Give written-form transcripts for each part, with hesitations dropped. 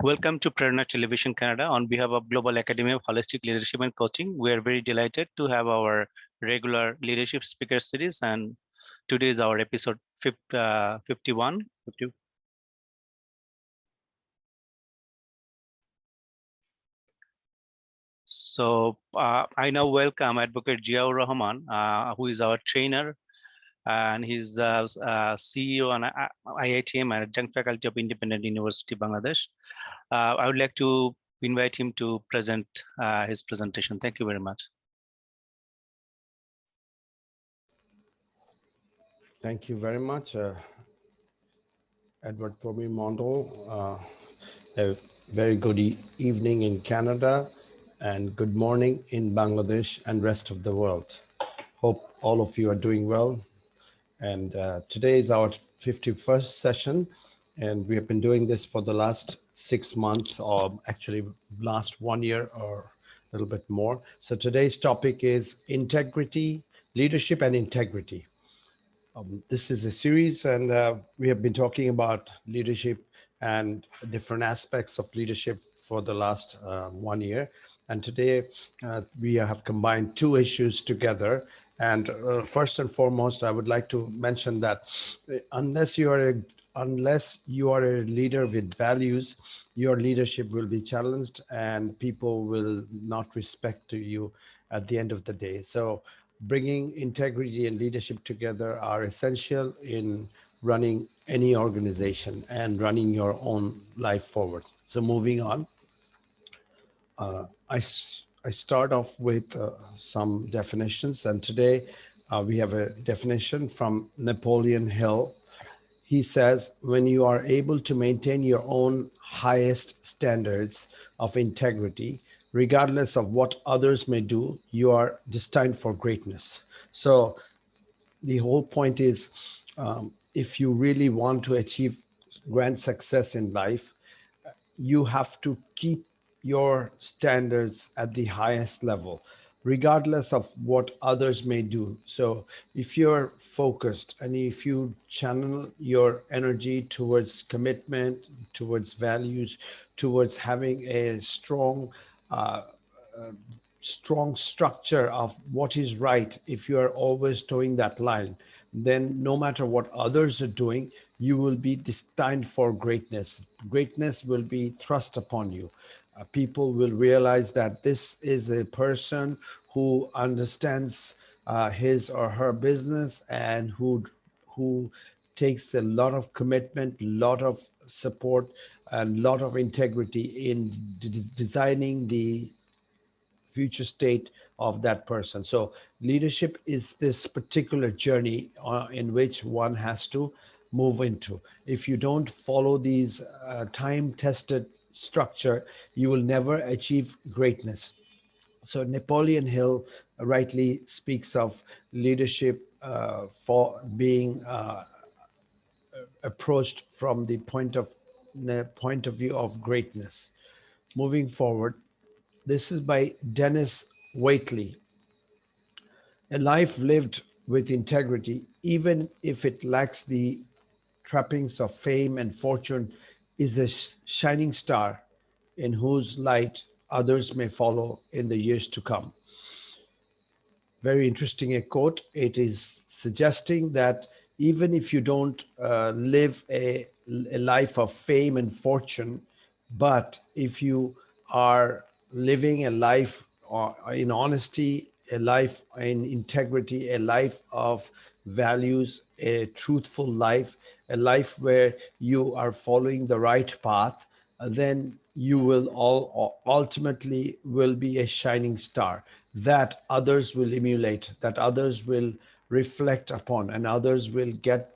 Welcome to Prerona Television Canada. On behalf of Global Academy of Holistic Leadership and Coaching, we are very delighted to have our regular leadership speaker series, and today is our episode 51. So I now welcome Advocate Ziaur Rahman, who is our trainer, and he's the CEO and IITM and Adjunct Faculty of Independent University, Bangladesh. I would like to invite him to present his presentation. Thank you very much. Thank you very much, Edward Pomi Mondo. A very good evening in Canada and good morning in Bangladesh and rest of the world. Hope all of you are doing well. And today is our 51st session, and we have been doing this for the last 6 months, or actually last 1 year or a little bit more. So today's topic is integrity, leadership and integrity. This is a series, and we have been talking about leadership and different aspects of leadership for the last 1 year. And today we have combined two issues together. And first and foremost, I would like to mention that unless you are a leader with values, your leadership will be challenged and people will not respect you at the end of the day. So bringing integrity and leadership together are essential in running any organization and running your own life forward. So moving on, I start off with some definitions, and today we have a definition from Napoleon Hill. He says, when you are able to maintain your own highest standards of integrity, regardless of what others may do, you are destined for greatness. So the whole point is, if you really want to achieve grand success in life, you have to keep your standards at the highest level, regardless of what others may do. So if you're focused and if you channel your energy towards commitment, towards values, towards having a strong structure of what is right, if you are always towing that line, then no matter what others are doing, you will be destined for greatness. Greatness will be thrust upon you. People will realize that this is a person who understands his or her business and who takes a lot of commitment, a lot of support, and a lot of integrity in designing the future state of that person. So leadership is this particular journey in which one has to move into. If you don't follow these time-tested structure, you will never achieve greatness. So Napoleon Hill rightly speaks of leadership for being approached from the point of view of greatness. Moving forward, this is by Dennis Waitley. A life lived with integrity, even if it lacks the trappings of fame and fortune, is a shining star in whose light others may follow in the years to come. Very interesting a quote. It is suggesting that even if you don't live a life of fame and fortune, but if you are living a life in honesty, a life in integrity, a life of values, a truthful life, a life where you are following the right path, then you will ultimately will be a shining star that others will emulate, that others will reflect upon, and others will get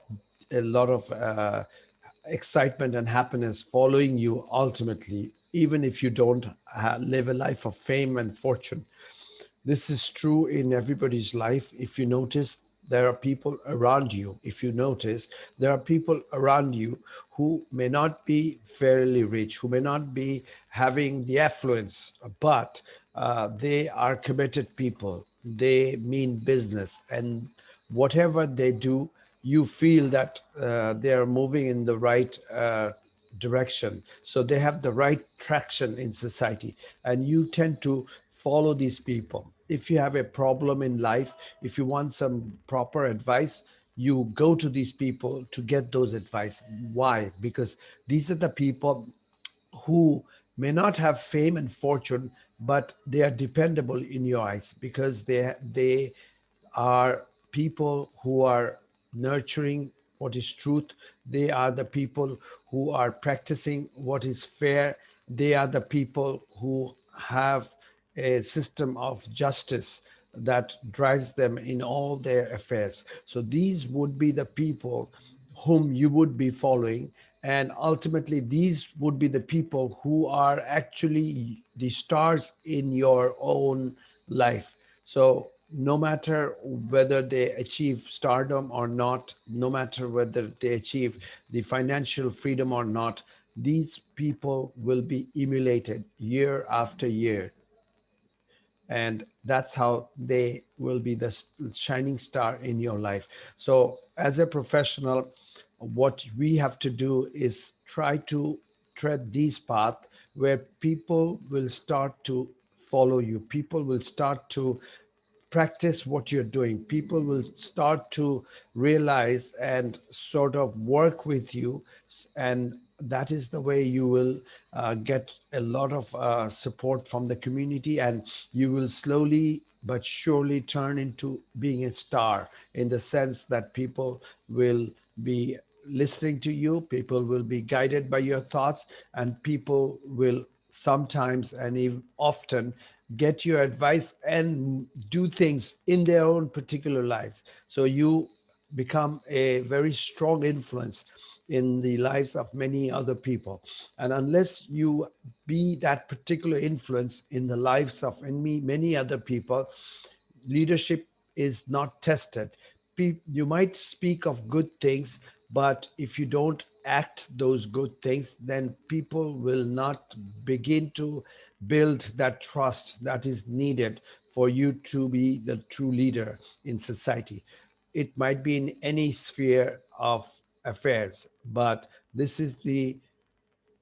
a lot of excitement and happiness following you ultimately, even if you don't live a life of fame and fortune. This is true in everybody's life. If you notice, there are people around you. If you notice, there are people around you who may not be fairly rich, who may not be having the affluence, but they are committed people. They mean business. And whatever they do, you feel that they are moving in the right direction. So they have the right traction in society, and you tend to follow these people. If you have a problem in life, if you want some proper advice, you go to these people to get those advice. Why? Because these are the people who may not have fame and fortune, but they are dependable in your eyes, because they are people who are nurturing what is truth. They are the people who are practicing what is fair. They are the people who have a system of justice that drives them in all their affairs. So these would be the people whom you would be following. And ultimately, these would be the people who are actually the stars in your own life. So no matter whether they achieve stardom or not, no matter whether they achieve the financial freedom or not, these people will be emulated year after year. And that's how they will be the shining star in your life. So as a professional, what we have to do is try to tread these paths where people will start to follow you, people will start to practice what you're doing. People will start to realize and sort of work with you, and that is the way you will get a lot of support from the community, and you will slowly but surely turn into being a star, in the sense that people will be listening to you, people will be guided by your thoughts, and people will sometimes and even often get your advice and do things in their own particular lives. So you become a very strong influence in the lives of many other people. And unless you be that particular influence in the lives of many other people, leadership is not tested. You might speak of good things, but if you don't act those good things, then people will not begin to build that trust that is needed for you to be the true leader in society. It might be in any sphere of affairs, but this is the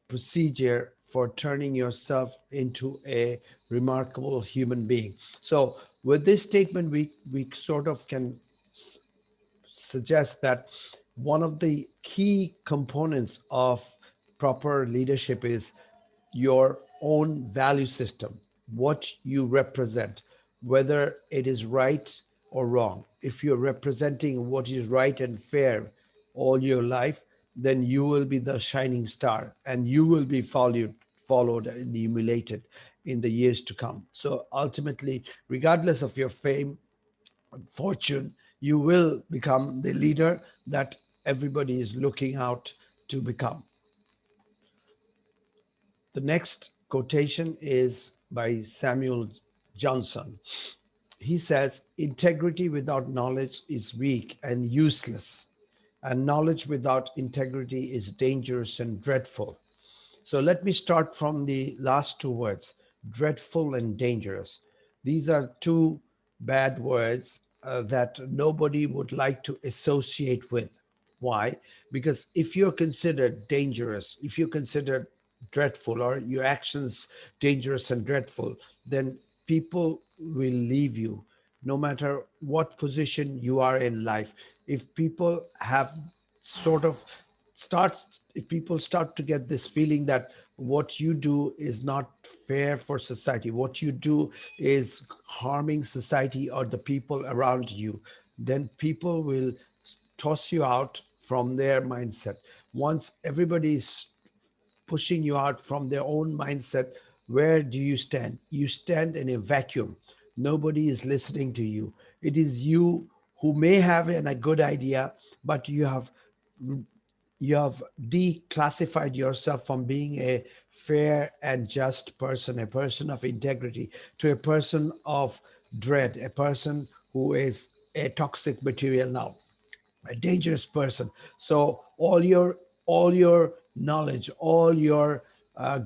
procedure for turning yourself into a remarkable human being. So, with this statement, we sort of can suggest that one of the key components of proper leadership is your own value system, what you represent, whether it is right or wrong. If you're representing what is right and fair all your life, then you will be the shining star, and you will be followed and emulated in the years to come. So ultimately, regardless of your fame, fortune, you will become the leader that everybody is looking out to become. The next quotation is by Samuel Johnson. He says, integrity without knowledge is weak and useless, and knowledge without integrity is dangerous and dreadful. So let me start from the last two words, dreadful and dangerous. These are two bad words that nobody would like to associate with. Why? Because if you're considered dangerous, if you're considered dreadful, or your actions dangerous and dreadful, then people will leave you no matter what position you are in life. If people have sort of starts if people start to get this feeling that what you do is not fair for society, what you do is harming society or the people around you, then people will toss you out from their mindset. Once everybody is pushing you out from their own mindset, where do you stand? You stand in a vacuum. Nobody is listening to you. It is you who may have a good idea, but you have declassified yourself from being a fair and just person, a person of integrity, to a person of dread, a person who is a toxic material now, a dangerous person. So all your knowledge, all your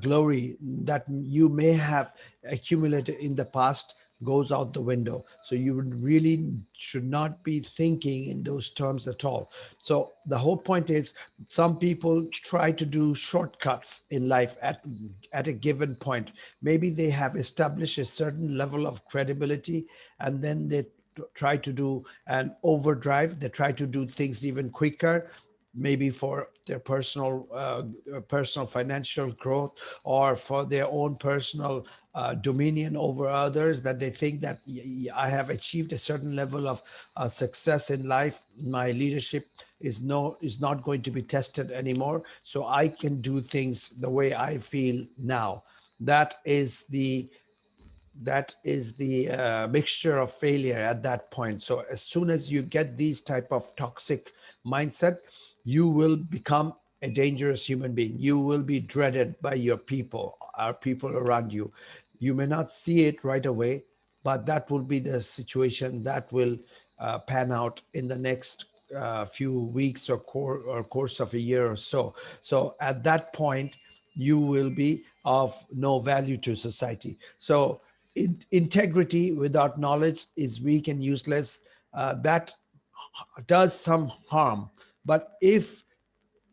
glory that you may have accumulated in the past goes out the window. So you would really should not be thinking in those terms at all. So the whole point is, some people try to do shortcuts in life at a given point. Maybe they have established a certain level of credibility, and then they try to do an overdrive. They try to do things even quicker, maybe for their personal financial growth, or for their own personal dominion over others, that they think that I have achieved a certain level of success in life, my leadership is not going to be tested anymore, so I can do things the way I feel now. That is the mixture of failure at that point. So as soon as you get these type of toxic mindset, you will become a dangerous human being. You will be dreaded by your people, our people around you. You may not see it right away, but that will be the situation that will pan out in the next few weeks, or course of a year or so. So at that point, you will be of no value to society. So integrity without knowledge is weak and useless. That does some harm. But if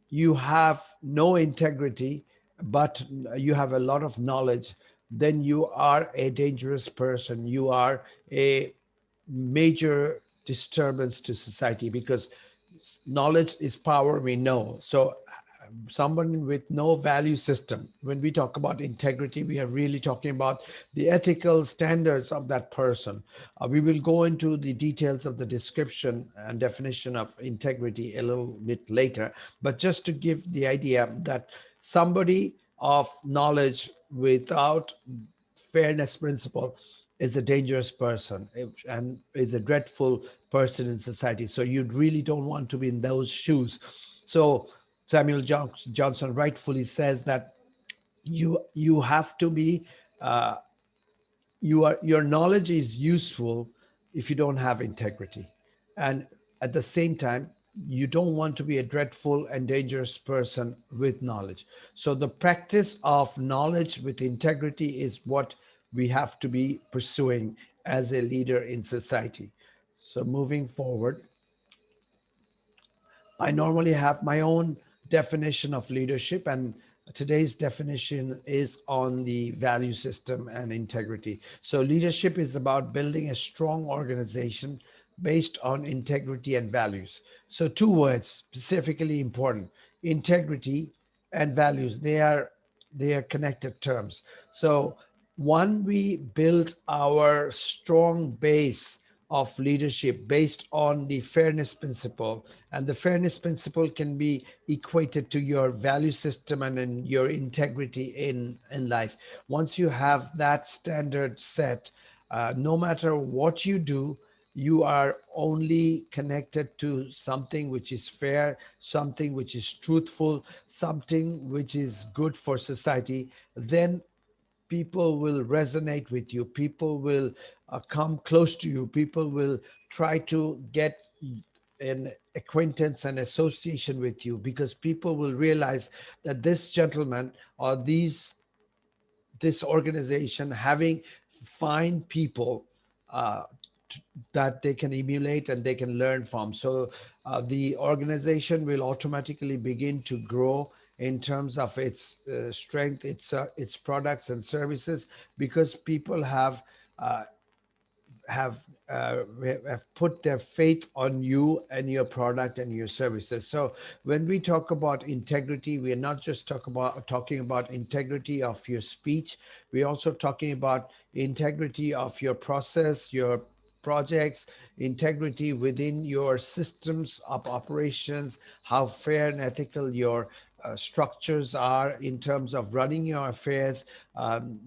you have no integrity, but you have a lot of knowledge, then you are a dangerous person. You are a major disturbance to society, because knowledge is power, we know. So someone with no value system, when we talk about integrity, we are really talking about the ethical standards of that person. We will go into the details of the description and definition of integrity a little bit later, but just to give the idea that somebody of knowledge without fairness principle is a dangerous person, and is a dreadful person in society. So you really don't want to be in those shoes. So Johnson rightfully says that you have to be uh, your knowledge is useful if you don't have integrity, and at the same time you don't want to be a dreadful and dangerous person with knowledge. So the practice of knowledge with integrity is what we have to be pursuing as a leader in society. So moving forward, I normally have my own definition of leadership, and today's definition is on the value system and integrity. So, leadership is about building a strong organization based on integrity and values. So, two words specifically important: integrity and values. They are connected terms. So, one, we build our strong base of leadership based on the fairness principle, and the fairness principle can be equated to your value system and in your integrity in life. Once you have that standard set, no matter what you do, you are only connected to something which is fair, something which is truthful, something which is good for society. Then people will resonate with you, people will come close to you, people will try to get an acquaintance and association with you, because people will realize that this gentleman, or this organization, having fine people uh, that they can emulate and they can learn from. So the organization will automatically begin to grow in terms of its strength, its products and services, because people uh, have uh, have put their faith on you and your product and your services. So when we talk about integrity, we are not just talking about integrity of your speech. We're also talking about integrity of your process, your projects, integrity within your systems of operations, how fair and ethical your structures are in terms of running your affairs,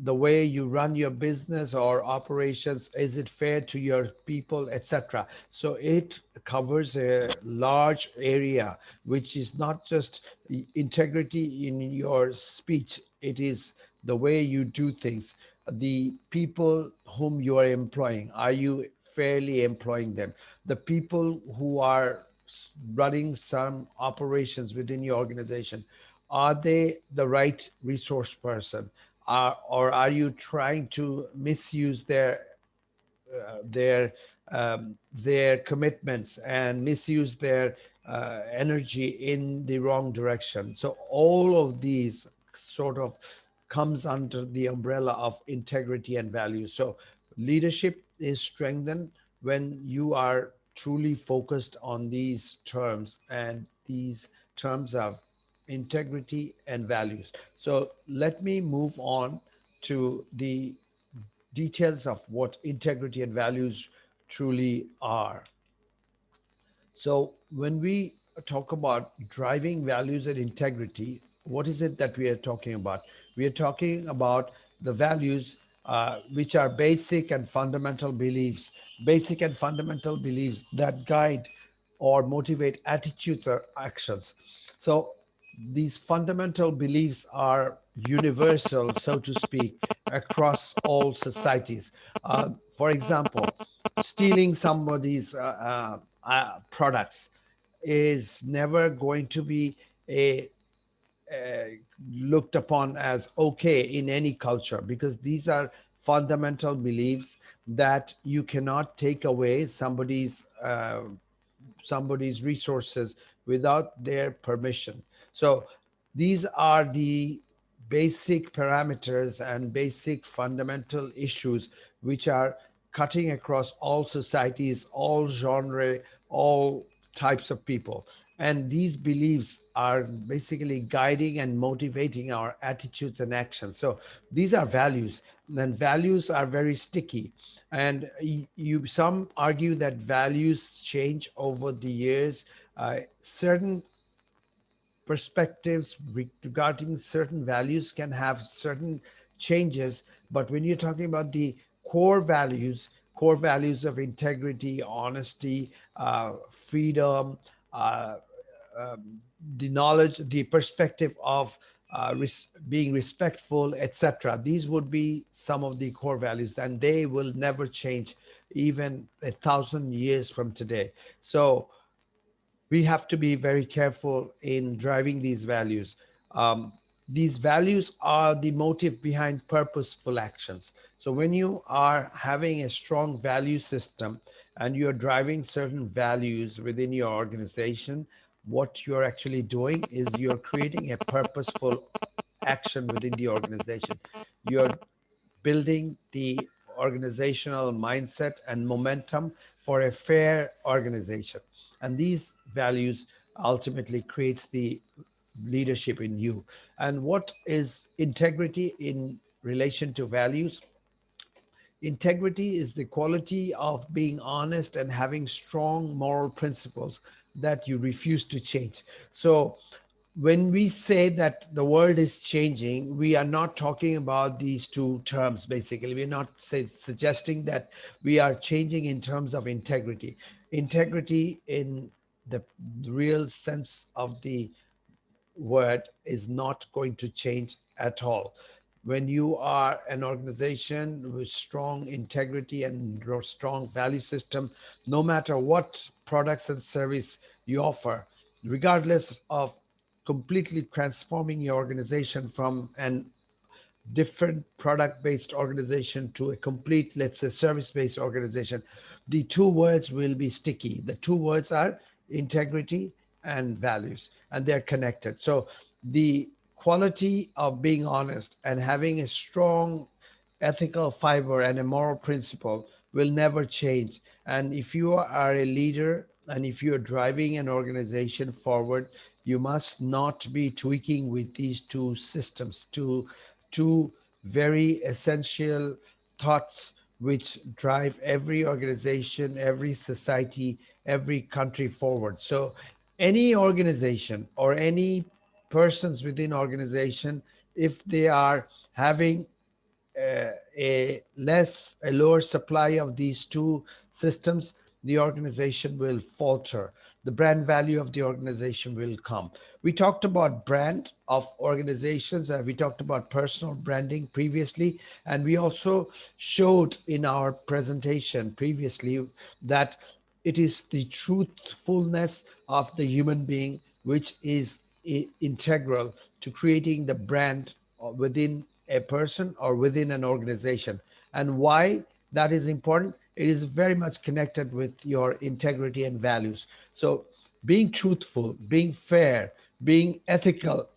the way you run your business or operations. Is it fair to your people, etc.? So it covers a large area, which is not just integrity in your speech, it is the way you do things. The people whom you are employing, are you fairly employing them? The people who are running some operations within your organization, Are they the right resource person? Or are you trying to misuse their their commitments and misuse their energy in the wrong direction? So all of these sort of comes under the umbrella of integrity and value. So leadership is strengthened when you are truly focused on these terms, and these terms of integrity and values. So let me move on to the details of what integrity and values truly are. So, when we talk about driving values and integrity, what is it that we are talking about? We are talking about the values which are basic and fundamental beliefs that guide or motivate attitudes or actions. So, these fundamental beliefs are universal, so to speak, across all societies. For example, stealing somebody's products is never going to be a looked upon as okay in any culture, because these are fundamental beliefs that you cannot take away somebody's resources without their permission. So these are the basic parameters and basic fundamental issues which are cutting across all societies, all genre, all types of people. And these beliefs are basically guiding and motivating our attitudes and actions. So these are values, and values are very sticky. And you some argue that values change over the years. Certain perspectives regarding certain values can have certain changes, but when you're talking about the core values of integrity, honesty, freedom, uh, the knowledge, the perspective of being respectful, etc. These would be some of the core values, and they will never change even 1,000 years from today. So we have to be very careful in driving these values. Um, these values are the motive behind purposeful actions. So when you are having a strong value system and you're driving certain values within your organization, what you're actually doing is you're creating a purposeful action within the organization. You're building the organizational mindset and momentum for a fair organization. And these values ultimately creates the leadership in you. And what is integrity in relation to values? Integrity is the quality of being honest and having strong moral principles that you refuse to change. So, when we say that the world is changing, we are not talking about these two terms basically. We're not suggesting that we are changing in terms of integrity. Integrity, in the real sense of the word, is not going to change at all. When you are an organization with strong integrity and strong value system, no matter what products and service you offer, regardless of completely transforming your organization from an different product based organization to a complete, let's say, service based organization, the two words will be sticky. The two words are integrity and values, and they're connected. So the quality of being honest and having a strong ethical fiber and a moral principle will never change. And if you are a leader and if you're driving an organization forward, you must not be tweaking with these two systems, two very essential thoughts which drive every organization, every society, every country forward. So any organization or any persons within organization, if they are having a lower supply of these two systems, the organization will falter. The brand value of the organization will come. We talked about brand of organizations, we talked about personal branding previously, and we also showed in our presentation previously that it is the truthfulness of the human being which is integral to creating the brand within a person or within an organization. And why that is important? It is very much connected with your integrity and values. So, being truthful, being fair, being ethical,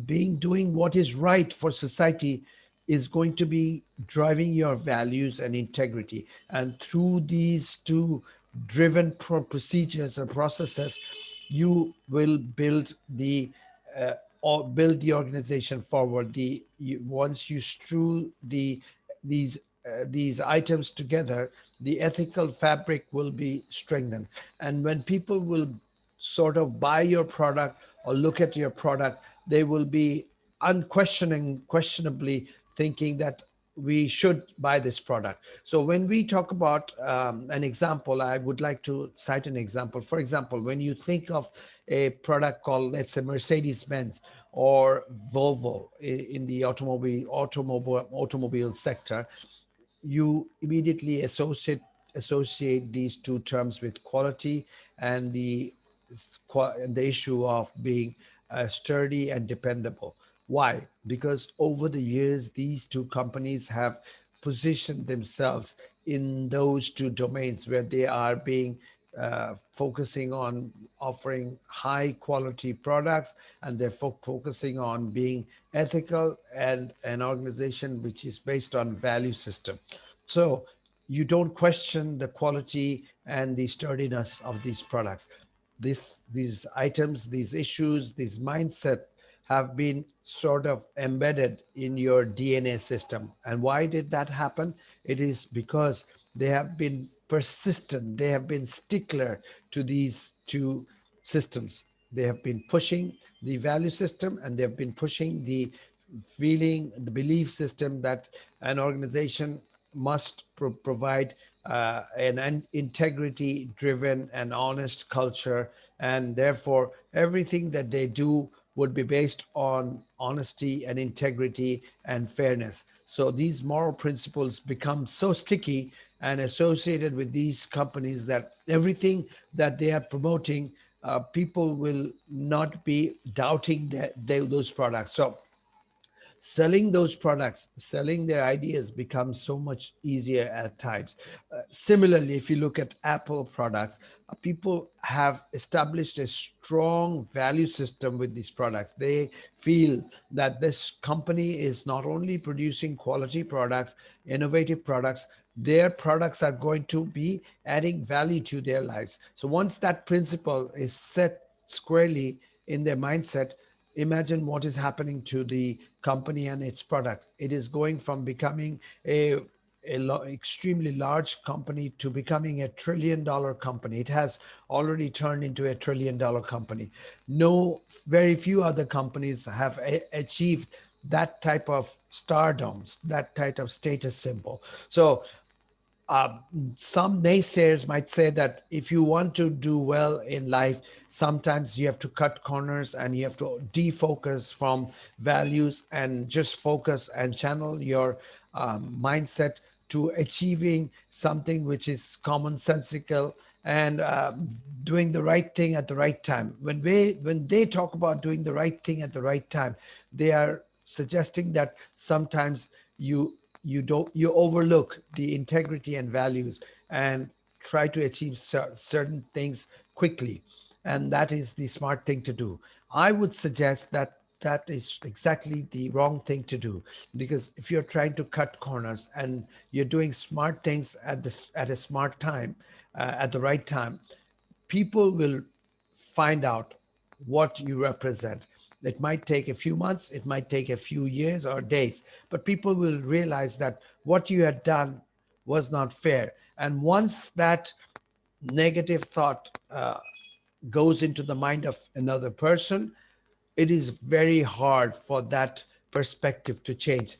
being doing what is right for society is going to be driving your values and integrity. And through these two driven procedures and processes, you will build uh, or build the organization forward. Once you strew these these items together, the ethical fabric will be strengthened. And when people will sort of buy your product or look at your product, they will be questionably thinking that we should buy this product. So when we talk about an example, I would like to cite an example. For example, when you think of a product called, let's say, Mercedes Benz or Volvo in the automobile sector, you immediately associate these two terms with quality and the issue of being sturdy and dependable. Why? Because over the years, these two companies have positioned themselves in those two domains where they are being focusing on offering high quality products, and they're focusing on being ethical and an organization which is based on value system. So you don't question the quality and the sturdiness of these products. These items, these issues, these mindset have been sort of embedded in your DNA system. And why did that happen? It is because they have been persistent, they have been stickler to these two systems. They have been pushing the value system, and they have been pushing the the belief system that an organization must provide an integrity driven and honest culture, and therefore everything that they do would be based on honesty and integrity and fairness. So these moral principles become so sticky and associated with these companies that everything that they are promoting, people will not be doubting those products. So selling those products, selling their ideas becomes so much easier at times. Similarly, if you look at Apple products, people have established a strong value system with these products. They feel that this company is not only producing quality products, innovative products, their products are going to be adding value to their lives. So once that principle is set squarely in their mindset, imagine what is happening to the company and its product. It is going from becoming extremely large company to becoming $1 trillion company. It has already turned into $1 trillion company. No, very few other companies have achieved that type of stardom, that type of status symbol. So uh, some naysayers might say that if you want to do well in life, sometimes you have to cut corners and you have to defocus from values and just focus and channel your mindset to achieving something which is commonsensical and doing the right thing at the right time. When they talk about doing the right thing at the right time, they are suggesting that sometimes you you overlook the integrity and values and try to achieve certain things quickly, and that is the smart thing to do. I would suggest that that is exactly the wrong thing to do, because if you're trying to cut corners and you're doing smart things at a smart time, at the right time, people will find out what you represent. It might take a few months, it might take a few years or days, but people will realize that what you had done was not fair. And once that negative thought goes into the mind of another person, it is very hard for that perspective to change.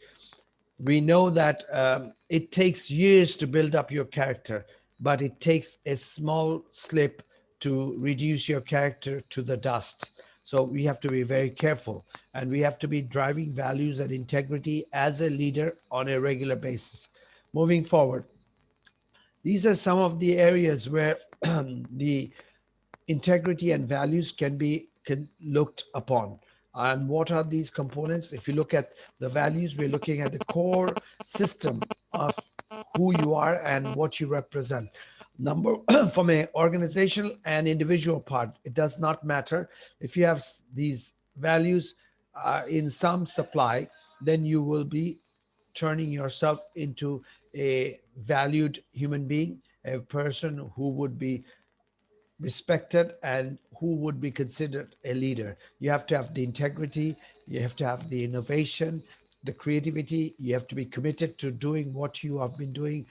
We know that it takes years to build up your character, but it takes a small slip to reduce your character to the dust. So we have to be very careful, and we have to be driving values and integrity as a leader on a regular basis. Moving forward, these are some of the areas where the integrity and values can be looked upon. And what are these components? If you look at the values, we're looking at the core system of who you are and what you represent. Number from a organizational and individual part, it does not matter if you have these values in some supply, then you will be turning yourself into a valued human being, a person who would be respected and who would be considered a leader. You have to have the integrity, you have to have the innovation, the creativity. You have to be committed to doing what you have been doing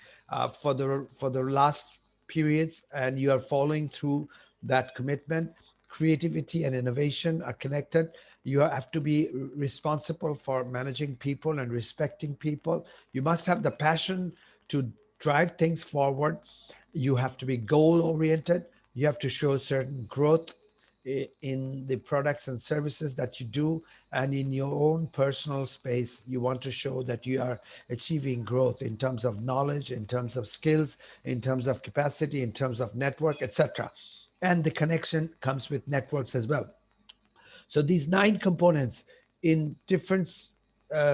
for the last periods, and you are following through that commitment. Creativity and innovation are connected. You have to be responsible for managing people and respecting people. You must have the passion to drive things forward. You have to be goal oriented. You have to show certain growth in the products and services that you do, and in your own personal space you want to show that you are achieving growth in terms of knowledge, in terms of skills, in terms of capacity, in terms of network, etc. And the connection comes with networks as well. So these nine components in different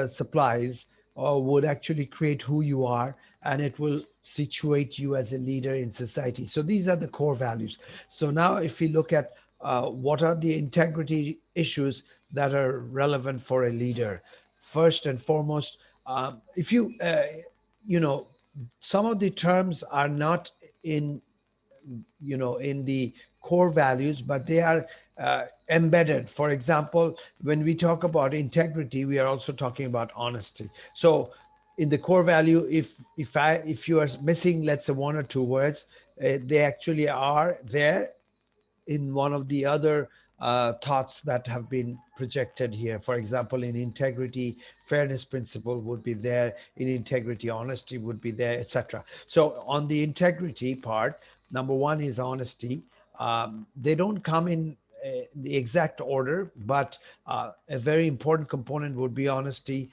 supplies would actually create who you are, and it will situate you as a leader in society. So these are the core values. So now, if we look at what are the integrity issues that are relevant for a leader, first and foremost, if you know, some of the terms are not in in the core values, but they are embedded. For example, when we talk about integrity, we are also talking about honesty. So in the core value, if you are missing, let's say, one or two words, they actually are there in one of the other thoughts that have been projected here. For example, in integrity, fairness principle would be there. In integrity, honesty would be there, etc. So on the integrity part, number one is honesty. They don't come in the exact order, but a very important component would be honesty.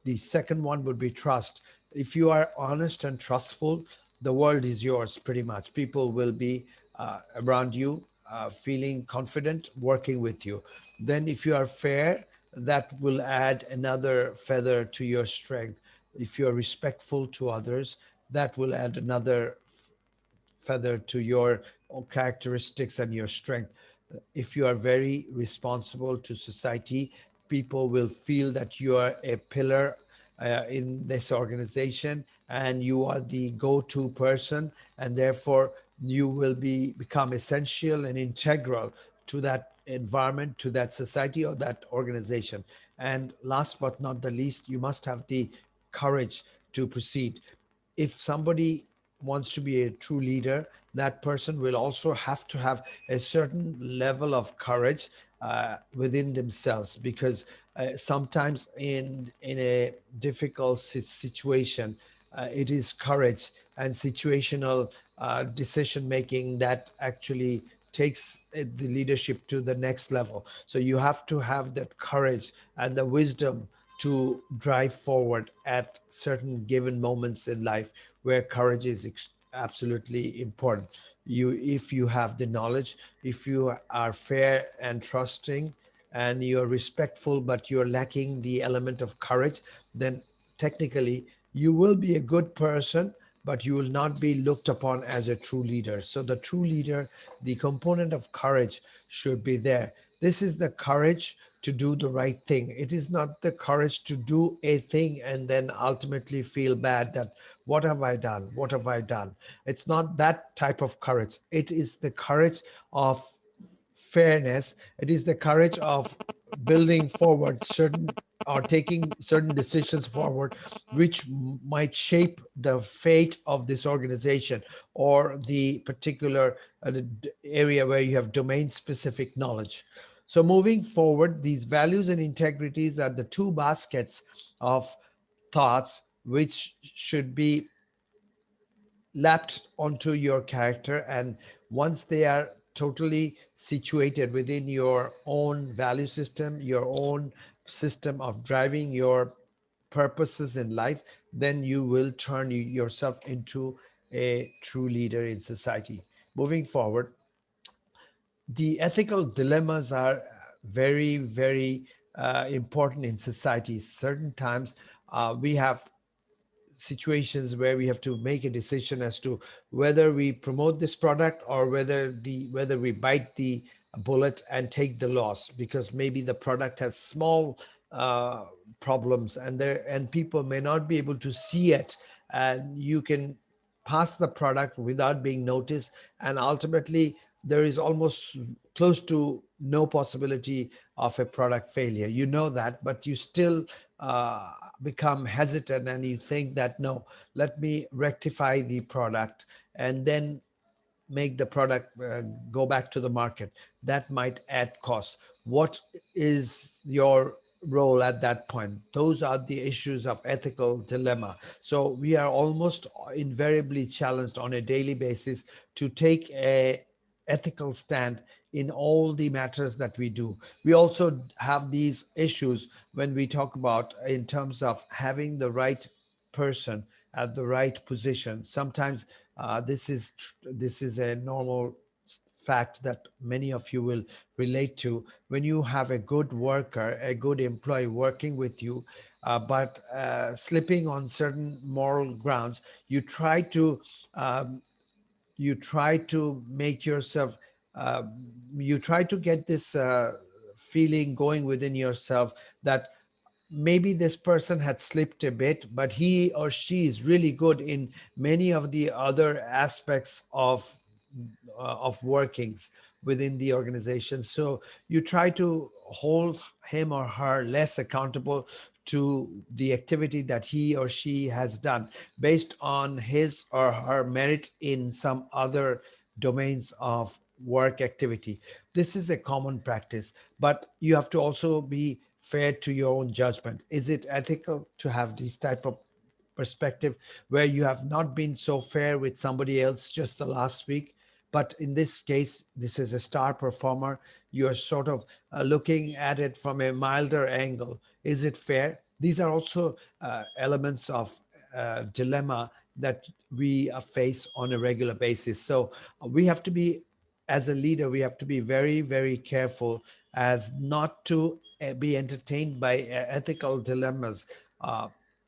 The second one would be trust. If you are honest and trustful, the world is yours pretty much. People will be around you, feeling confident working with you. Then, if you are fair, that will add another feather to your strength. If you are respectful to others, that will add another feather to your characteristics and your strength. If you are very responsible to society, people will feel that you are a pillar in this organization, and you are the go-to person, and therefore you will become essential and integral to that environment, to that society or that organization. And last but not the least, you must have the courage to proceed. If somebody wants to be a true leader, that person will also have to have a certain level of courage within themselves, because sometimes in a difficult situation, it is courage and situational decision making that actually takes the leadership to the next level. So you have to have that courage and the wisdom to drive forward at certain given moments in life where courage is absolutely important. If you have the knowledge, if you are fair and trusting, and you're respectful, but you're lacking the element of courage, then technically you will be a good person, but you will not be looked upon as a true leader. So the true leader, the component of courage should be there. This is the courage to do the right thing. It is not the courage to do a thing and then ultimately feel bad that what have I done? What have I done? It's not that type of courage. It is the courage of fairness. It is the courage of building forward certain or taking certain decisions forward, which might shape the fate of this organization or the particular area where you have domain specific knowledge. So moving forward, these values and integrities are the two baskets of thoughts which should be lapped onto your character. And once they are totally situated within your own value system, your own system of driving your purposes in life, then you will turn yourself into a true leader in society. Moving forward, The ethical dilemmas are very, very important in society. Certain times we have situations where we have to make a decision as to whether we promote this product or whether we bite the bullet and take the loss, because maybe the product has small uh, problems and people may not be able to see it, and you can pass the product without being noticed, and ultimately there is almost close to no possibility of a product failure. You know that, but you still uh, become hesitant and you think that no, let me rectify the product and then make the product go back to the market. That might add cost. What is your role at that point? Those are the issues of ethical dilemma. So we are almost invariably challenged on a daily basis to take a ethical stand in all the matters that we do. We also have these issues when we talk about in terms of having the right person at the right position. Sometimes this is a normal fact that many of you will relate to. When you have a good worker, a good employee working with you, but slipping on certain moral grounds, you try to um, make yourself uh, you try to get this feeling going within yourself that maybe this person had slipped a bit, but he or she is really good in many of the other aspects of workings within the organization. So you try to hold him or her less accountable to the activity that he or she has done based on his or her merit in some other domains of work activity. This is a common practice, but you have to also be fair to your own judgment. Is it ethical to have this type of perspective where you have not been so fair with somebody else just the last week, but in this case this is a star performer, you're sort of looking at it from a milder angle? Is it fair? These are also elements of dilemma that we face on a regular basis. So we have to be, as a leader, we have to be very, very careful as not to be entertained by ethical dilemmas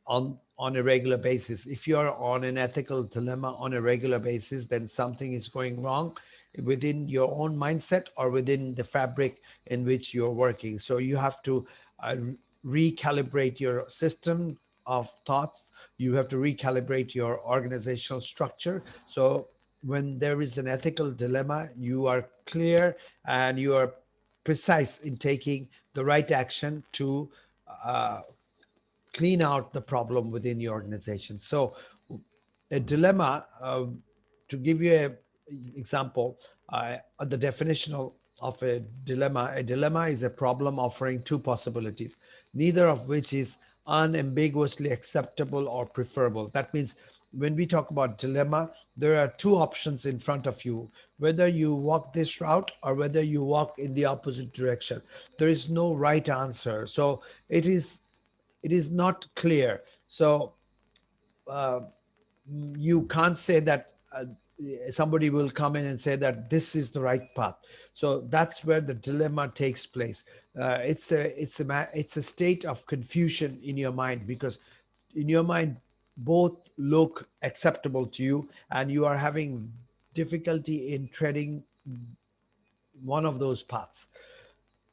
on a regular basis. If you are on an ethical dilemma on a regular basis, then something is going wrong within your own mindset or within the fabric in which you're working. So you have to uh, recalibrate your system of thoughts. You have to recalibrate your organizational structure. So when there is an ethical dilemma, you are clear and you are precise in taking the right action to uh, clean out the problem within the organization. So, a dilemma, to give you an example, the definition of a dilemma is a problem offering two possibilities, neither of which is unambiguously acceptable or preferable. That means when we talk about dilemma, there are two options in front of you, whether you walk this route or whether you walk in the opposite direction. There is no right answer. So it is not clear. So uh, you can't say that somebody will come in and say that this is the right path. So that's where the dilemma takes place. It's a state of confusion in your mind, because in your mind both look acceptable to you and you are having difficulty in treading one of those paths.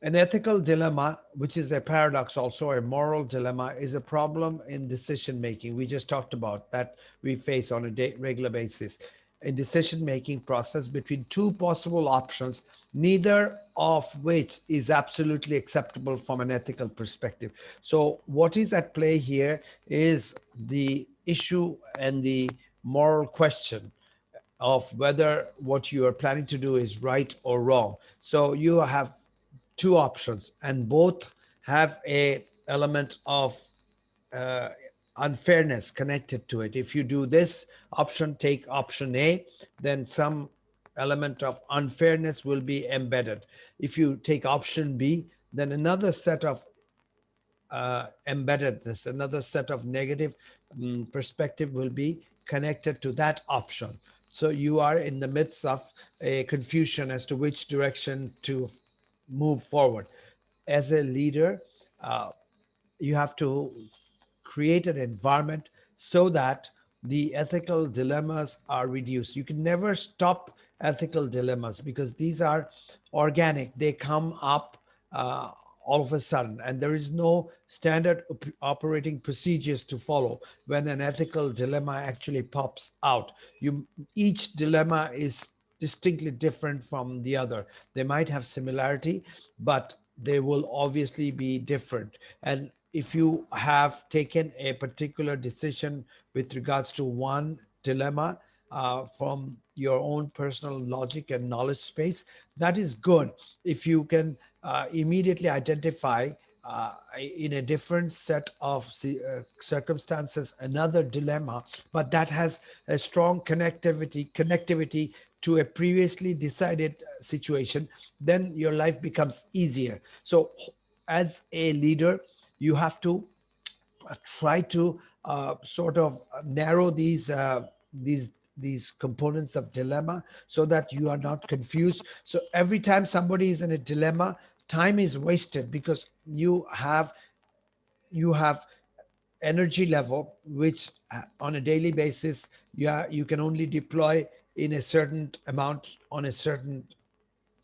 An ethical dilemma, which is a paradox, also a moral dilemma, is a problem in decision making. We just talked about that we face on a regular basis. A decision making process between two possible options, neither of which is absolutely acceptable from an ethical perspective. So, what is at play here is the issue and the moral question of whether what you are planning to do is right or wrong. So you have two options, and both have a element of uh, unfairness connected to it. If you do this option, take option A, then some element of unfairness will be embedded. If you take option B, then another set of embeddedness, another set of negative perspective will be connected to that option. So you are in the midst of a confusion as to which direction to move forward. As a leader, uh, you have to create an environment so that the ethical dilemmas are reduced. You can never stop ethical dilemmas because these are organic, they come up uh, all of a sudden, and there is no standard operating procedures to follow when an ethical dilemma actually pops out. You Each dilemma is distinctly different from the other. They might have similarity, but they will obviously be different. And if you have taken a particular decision with regards to one dilemma from your own personal logic and knowledge space, that is good. If you can immediately identify in a different set of circumstances another dilemma, but that has a strong connectivity to a previously decided situation, then your life becomes easier. So as a leader, you have to try to sort of narrow these components of dilemma so that you are not confused. So every time somebody is in a dilemma, time is wasted because you have energy level which on a daily basis you can only deploy in a certain amount on a certain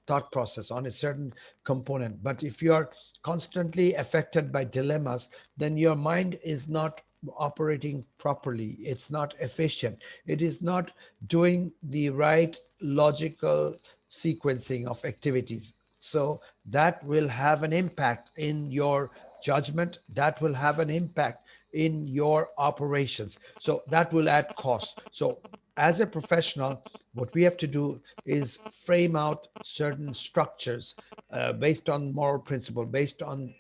thought process on a certain component. But if you are constantly affected by dilemmas, then your mind is not operating properly. It's not efficient. It is not doing the right logical sequencing of activities. So that will have an impact in your judgment, that will have an impact in your operations. So that will add cost. So as a professional, what we have to do is frame out certain structures based on moral principle, based on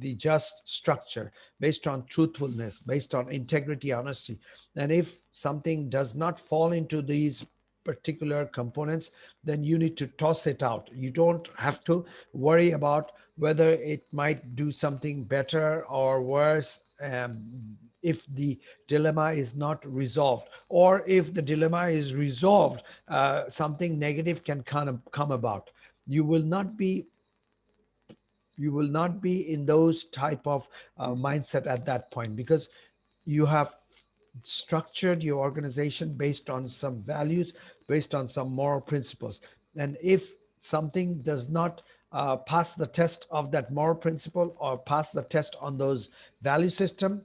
the just structure, based on truthfulness, based on integrity, honesty. And if something does not fall into these particular components, then you need to toss it out. You don't have to worry about whether it might do something better or worse if the dilemma is not resolved, or if the dilemma is resolved, something negative can come about. You will not be you will not be in those type of mindset at that point because you have structured your organization based on some values, based on some moral principles. And if something does not pass the test of that moral principle or pass the test on those value system,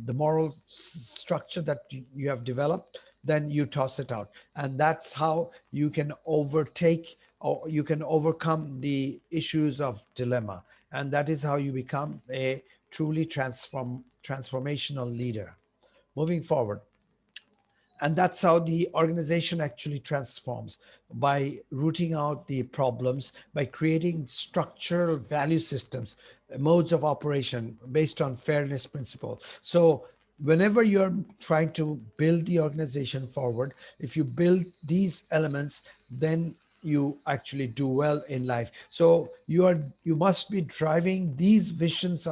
the moral structure that you have developed, then you toss it out. And that's how you can overtake or you can overcome the issues of dilemma. And that is how you become a truly transformational leader. Moving forward, and that's how the organization actually transforms, by rooting out the problems, by creating structural value systems, modes of operation based on fairness principle. So whenever you're trying to build the organization forward, if you build these elements, then you actually do well in life. So you must be driving these visions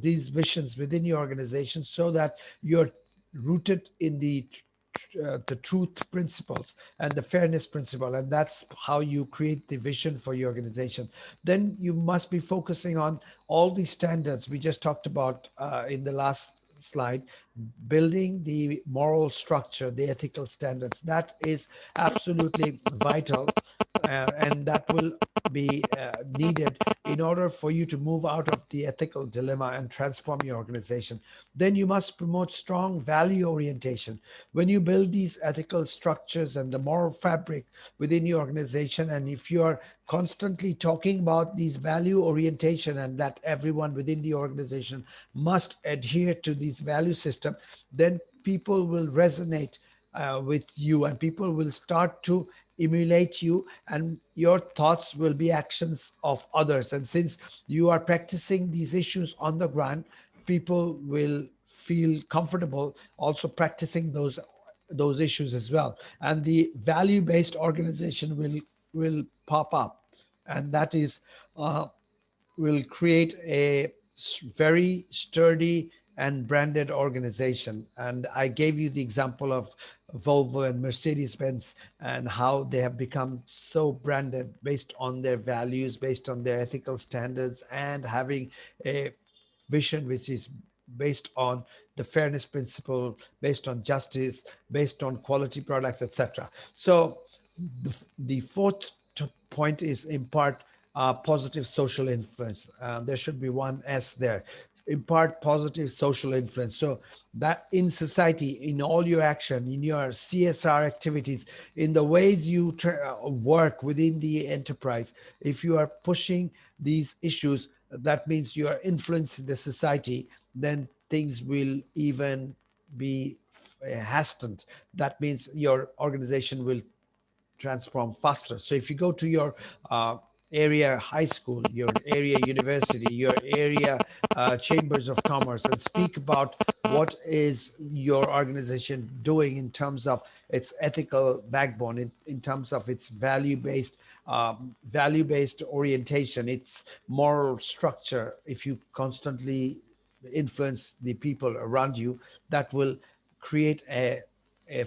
these visions within your organization so that you're rooted in the truth principles and the fairness principle, and that's how you create the vision for your organization. Then you must be focusing on all the standards we just talked about in the last slide, building the moral structure, the ethical standards. That is absolutely vital, and that will be needed in order for you to move out of the ethical dilemma and transform your organization. Then you must promote strong value orientation. When you build these ethical structures and the moral fabric within your organization, and if you are constantly talking about these value orientation and that everyone within the organization must adhere to these value system, then people will resonate with you, and people will start to emulate you, and your thoughts will be actions of others. And since you are practicing these issues on the ground, people will feel comfortable also practicing those issues as well, and the value based organization will pop up, and that is uh, will create a very sturdy and branded organization. And I gave you the example of Volvo and Mercedes-Benz and how they have become so branded based on their values, based on their ethical standards, and having a vision which is based on the fairness principle, based on justice, based on quality products, etc. So the fourth point is impart positive social influence. There should be one S there. Impart positive social influence. So that in society, in all your action, in your CSR activities, in the ways you work within the enterprise, if you are pushing these issues, that means you are influencing the society, then things will even be hastened. That means your organization will transform faster. So if you go to your uh, area high school, your area university, your area chambers of commerce, and speak about what is your organization doing in terms of its ethical backbone, in terms of its value-based orientation, its moral structure. If you constantly influence the people around you, that will create a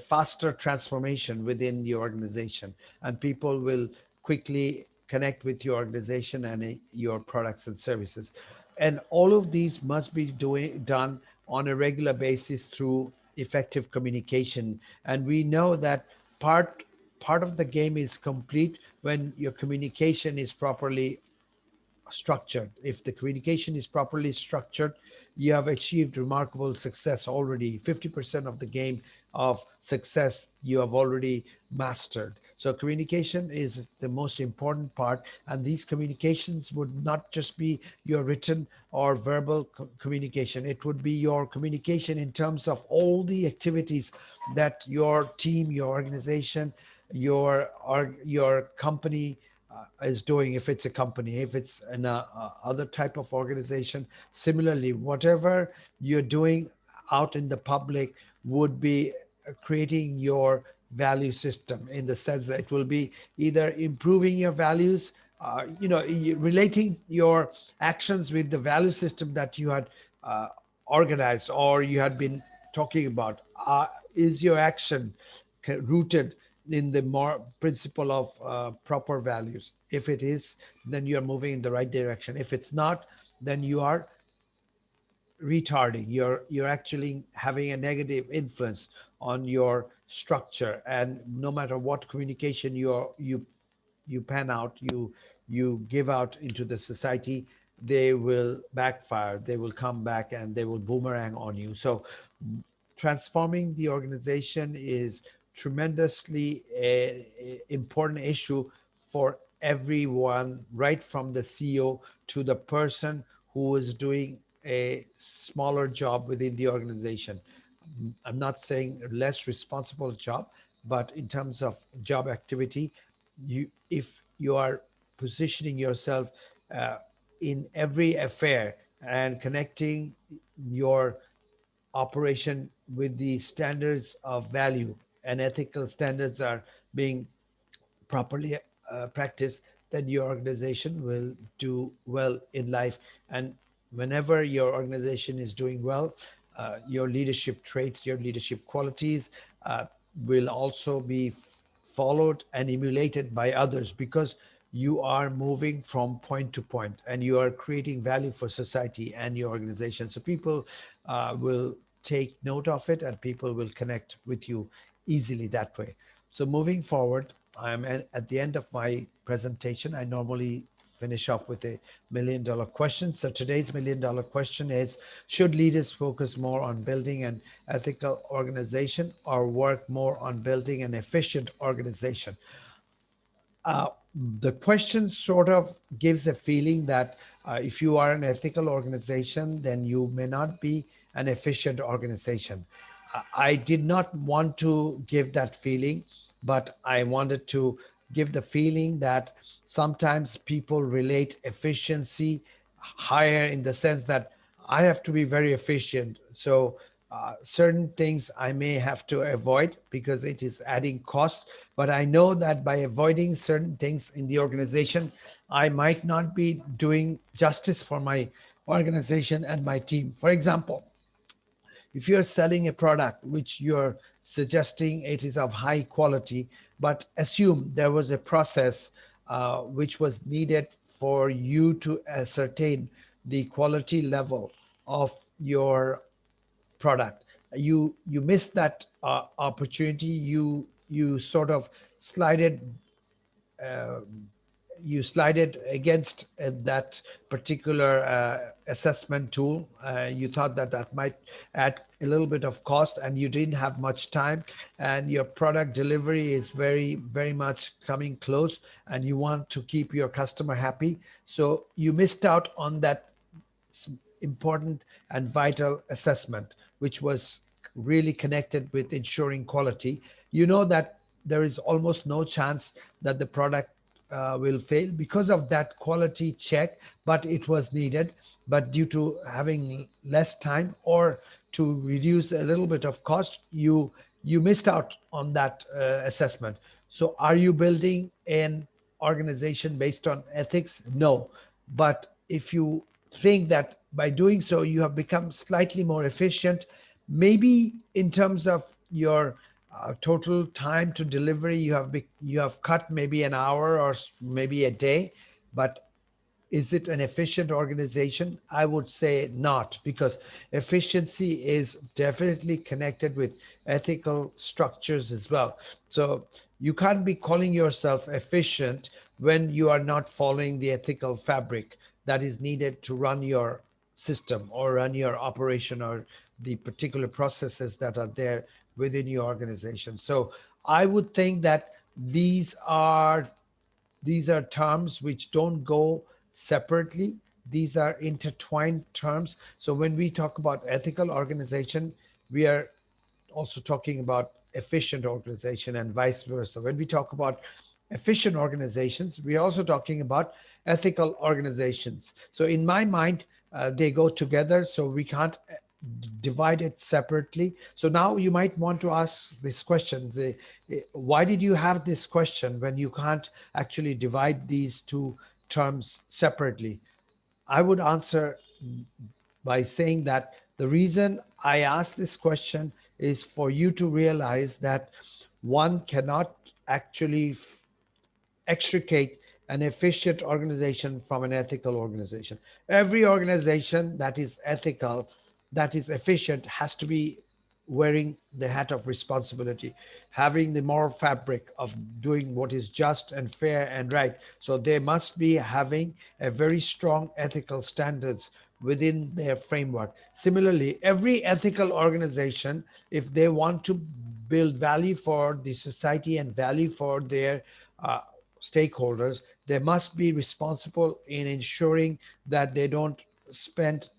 faster transformation within the organization, and people will quickly connect with your organization and your products and services. And all of these must be done on a regular basis through effective communication. And we know that part of the game is complete when your communication is properly structured. If the communication is properly structured, you have achieved remarkable success already. 50% of the game of success you have already mastered. So communication is the most important part, and these communications would not just be your written or verbal communication. It would be your communication in terms of all the activities that your team, your organization, your company is doing. If it's a company, if it's an other type of organization, similarly, whatever you're doing out in the public would be creating your value system, in the sense that it will be either improving your values, relating your actions with the value system that you had uh, organized or you had been talking about. Is your action rooted in the more principle of proper values? If it is, then you are moving in the right direction. If it's not, then you are retarding. You're actually having a negative influence on your structure. And no matter what communication you pan out, you give out into the society, they will backfire. They will come back and they will boomerang on you. So transforming the organization is tremendously important issue for everyone, right from the CEO to the person who is doing a smaller job within the organization. I'm not saying less responsible job, but in terms of job activity, if you are positioning yourself uh, in every affair and connecting your operation with the standards of value and ethical standards are being properly practiced, then your organization will do well in life. And whenever your organization is doing well, your leadership traits, your leadership qualities uh, will also be followed and emulated by others, because you are moving from point to point and you are creating value for society and your organization. So people will take note of it and people will connect with you easily that way. So moving forward, I'm at the end of my presentation. I normally finish off with a $1 million question. So today's $1 million question is, should leaders focus more on building an ethical organization or work more on building an efficient organization? uh, the question sort of gives a feeling that if you are an ethical organization, then you may not be an efficient organization. I did not want to give that feeling, but I wanted to give the feeling that sometimes people relate efficiency higher, in the sense that I have to be very efficient. So certain things I may have to avoid because it is adding cost. But I know that by avoiding certain things in the organization, I might not be doing justice for my organization and my team. For example, If you're selling a product which you're suggesting it is of high quality, but assume there was a process which was needed for you to ascertain the quality level of your product, you missed that opportunity. You sort of slided you slided against that particular assessment tool. You thought that that might add a little bit of cost, and you didn't have much time, and your product delivery is very, very much coming close, and you want to keep your customer happy. So you missed out on that important and vital assessment, which was really connected with ensuring quality. You know that there is almost no chance that the product will fail because of that quality check, but it was needed. But due to having less time or to reduce a little bit of cost, you missed out on that assessment. So, are you building an organization based on ethics? No, but if you think that by doing so you have become slightly more efficient, maybe in terms of your total time to delivery, you have cut maybe an hour or maybe a day, but is it an efficient organization? I would say not, because efficiency is definitely connected with ethical structures as well. So you can't be calling yourself efficient when you are not following the ethical fabric that is needed to run your system or run your operation or the particular processes that are there within your organization. So I would think that these are these are terms which don't go separately. These are intertwined terms. So when we talk about ethical organization, we are also talking about efficient organization and vice versa. When we talk about efficient organizations, we are also talking about ethical organizations. So in my mind, they go together. So we can't divide it separately. So now you might want to ask this question: why did you have this question when you can't actually divide these two terms separately? I would answer by saying that the reason I ask this question is for you to realize that one cannot actually extricate an efficient organization from an ethical organization. Every organization that is ethical, that is efficient, has to be wearing the hat of responsibility, having the moral fabric of doing what is just and fair and right. So they must be having a very strong ethical standards within their framework. Similarly, every ethical organization, if they want to build value for the society and value for their stakeholders, they must be responsible in ensuring that they don't spend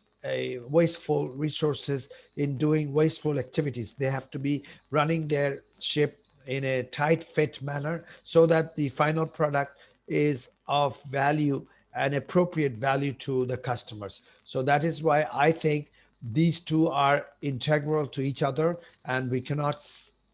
wasteful resources in doing wasteful activities. They have to be running their ship in a tight fit manner so that the final product is of value and appropriate value to the customers. So that is why I think these two are integral to each other, and we cannot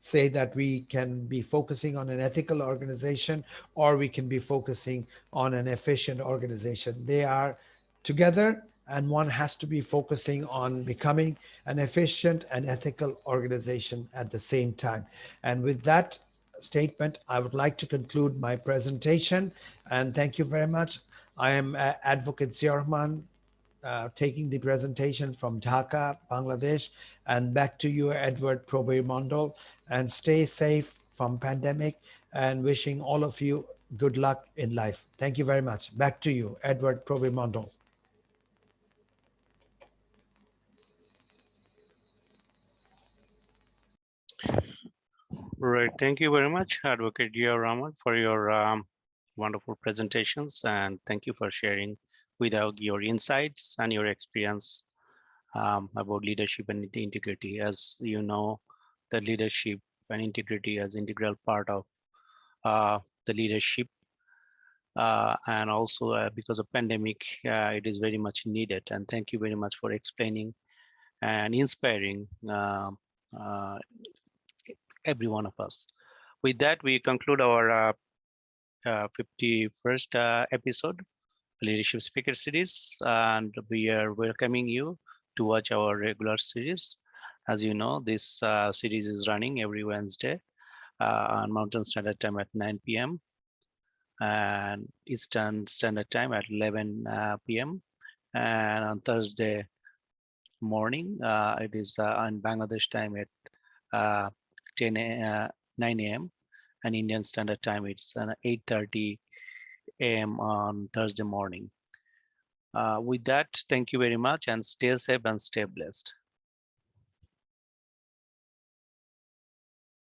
say that we can be focusing on an ethical organization or we can be focusing on an efficient organization. They are together, and one has to be focusing on becoming an efficient and ethical organization at the same time. And with that statement, I would like to conclude my presentation, and thank you very much. I am Advocate Ziaurahman, taking the presentation from Dhaka, Bangladesh. And back to you, Edward Probir Mondal. And stay safe from pandemic, and wishing all of you good luck in life. Thank you very much. Back to you, Edward Probir Mondal. Right. Thank you very much, Advocate Gia Rahman, for your wonderful presentations, and thank you for sharing with us your insights and your experience about leadership and integrity. As you know, the leadership and integrity as integral part of the leadership, and also because of pandemic, it is very much needed. And thank you very much for explaining and inspiring uh, every one of us. With that, we conclude our 51st episode, Leadership Speaker Series, and we are welcoming you to watch our regular series. As you know, this series is running every Wednesday on Mountain Standard Time at 9 p.m. and Eastern Standard Time at 11 p.m. And on Thursday morning, it is on Bangladesh time at 10 9 a.m. and Indian Standard Time it's 8:30 a.m. on Thursday morning. With that, thank you very much and stay safe and stay blessed.